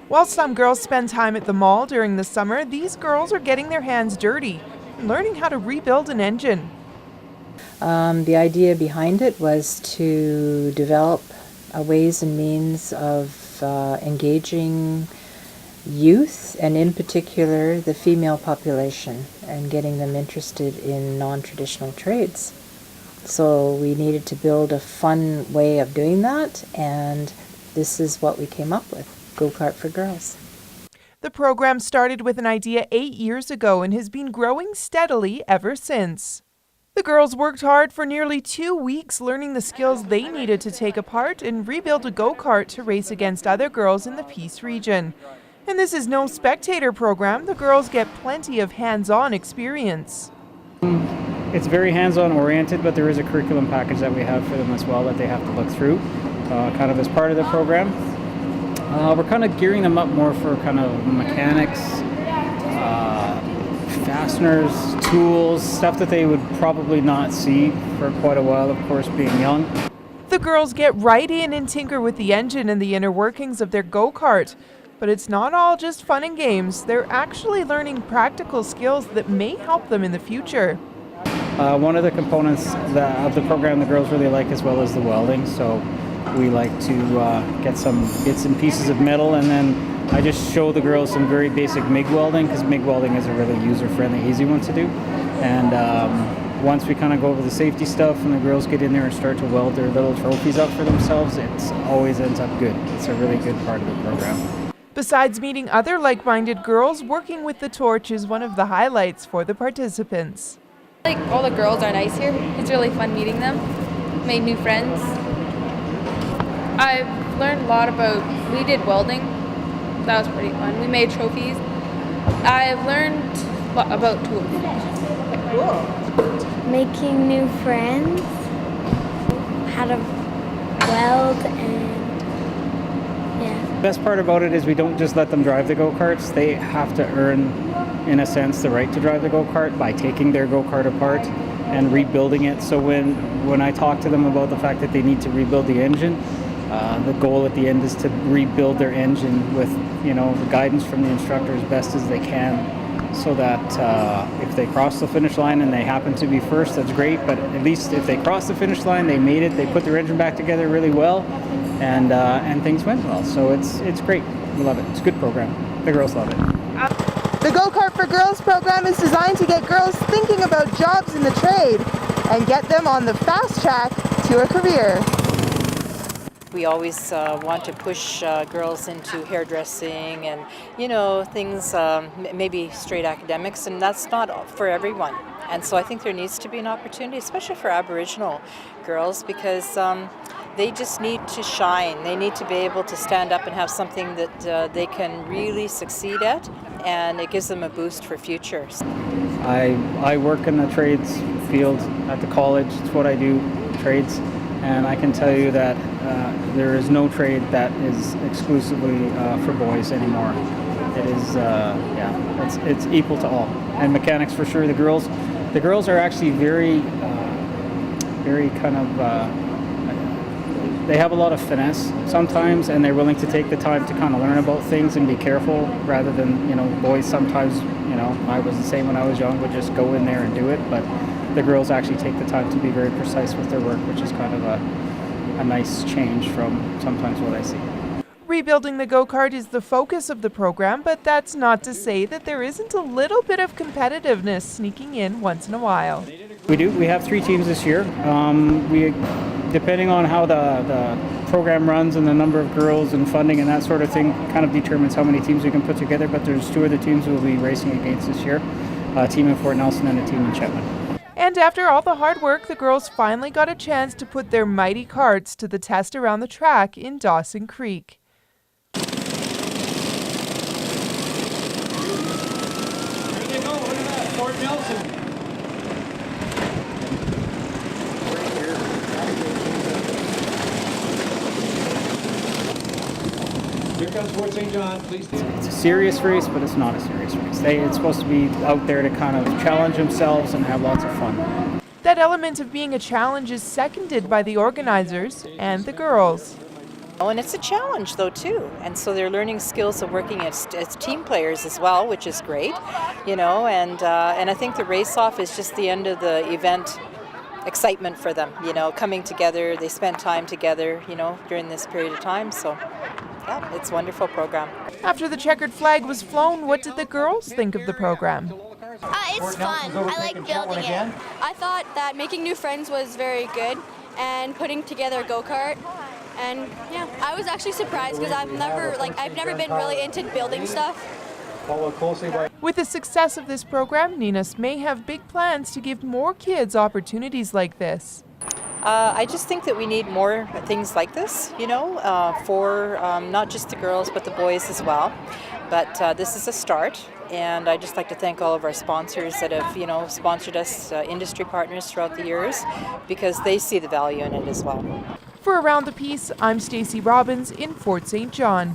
While some girls spend time at the mall during the summer, these girls are getting their hands dirty and learning how to rebuild an engine. The idea behind it was to develop ways and means of engaging youth, and in particular the female population, and getting them interested in non-traditional trades. So we needed to build a fun way of doing that, and this is what we came up with, Go-Kart for Girls. The program started with an idea 8 years ago and has been growing steadily ever since. The girls worked hard for nearly 2 weeks learning the skills they needed to take apart and rebuild a go-kart to race against other girls in the Peace region. And this is no spectator program. The girls get plenty of hands-on experience. It's very hands-on oriented, but there is a curriculum package that we have for them as well that they have to look through, kind of as part of the program. We're kind of gearing them up more for kind of mechanics, fasteners, tools, stuff that they would probably not see for quite a while, of course, being young. The girls get right in and tinker with the engine and the inner workings of their go-kart. But it's not all just fun and games. They're actually learning practical skills that may help them in the future. One of the components of the program the girls really like as well is the welding. So we like to get some bits and pieces of metal, and then I just show the girls some very basic MIG welding, because MIG welding is a really user-friendly, easy one to do. And once we kind of go over the safety stuff and the girls get in there and start to weld their little trophies up for themselves, it always ends up good. It's a really good part of the program. Besides meeting other like-minded girls, working with the torch is one of the highlights for the participants. All the girls are nice here. It's really fun meeting them. Made new friends. I've learned a lot we did welding. That was pretty fun. We made trophies. I've learned about tools. Cool. Making new friends, how to weld, and The best part about it is we don't just let them drive the go-karts. They have to earn, in a sense, the right to drive the go-kart by taking their go-kart apart and rebuilding it. So when I talk to them about the fact that they need to rebuild the engine, the goal at the end is to rebuild their engine with, the guidance from the instructor as best as they can, so that if they cross the finish line and they happen to be first, that's great. But at least if they cross the finish line, they made it. They put their engine back together really well, and things went well. So it's great. We love it. It's a good program. The girls love it. The Go-Kart for Girls program is designed to get girls thinking about jobs in the trade and get them on the fast track to a career. We always want to push girls into hairdressing and, things, maybe straight academics, and that's not for everyone. And so I think there needs to be an opportunity, especially for Aboriginal girls, because they just need to shine. They need to be able to stand up and have something that they can really succeed at, and it gives them a boost for futures. I work in the trades field at the college. It's what I do, trades. And I can tell you that there is no trade that is exclusively for boys anymore. It is, it's equal to all. And mechanics for sure. The girls are actually very kind of, they have a lot of finesse sometimes, and they're willing to take the time to kind of learn about things and be careful, rather than, boys sometimes, I was the same when I was young, would just go in there and do it. But the girls actually take the time to be very precise with their work, which is kind of a nice change from sometimes what I see. Rebuilding the go-kart is the focus of the program, but that's not to say that there isn't a little bit of competitiveness sneaking in once in a while. We do. We have 3 teams this year. Depending on how the program runs and the number of girls and funding and that sort of thing, kind of determines how many teams we can put together. But there's 2 other teams we'll be racing against this year, a team in Fort Nelson and a team in Chetwynd. And after all the hard work, the girls finally got a chance to put their mighty karts to the test around the track in Dawson Creek. There they go, look at that, Fort Nelson. Here comes Fort St. John, please. It's a serious race, but it's not a serious race. It's supposed to be out there to kind of challenge themselves and have lots of fun. That element of being a challenge is seconded by the organizers and the girls. Oh, and it's a challenge though too, and so they're learning skills of working as team players as well, which is great, and I think the race-off is just the end of the event excitement for them, coming together. They spend time together, during this period of time, so yeah, it's a wonderful program. After the checkered flag was flown, what did the girls think of the program? It's fun. I like building it. I thought that making new friends was very good and putting together a go-kart. And yeah, I was actually surprised because I've never been really into building stuff. With the success of this program, NENAS may have big plans to give more kids opportunities like this. I just think that we need more things like this, for not just the girls but the boys as well. But this is a start, and I'd just like to thank all of our sponsors that have, sponsored us, industry partners throughout the years, because they see the value in it as well. For Around the Piece, I'm Stacey Robbins in Fort St. John.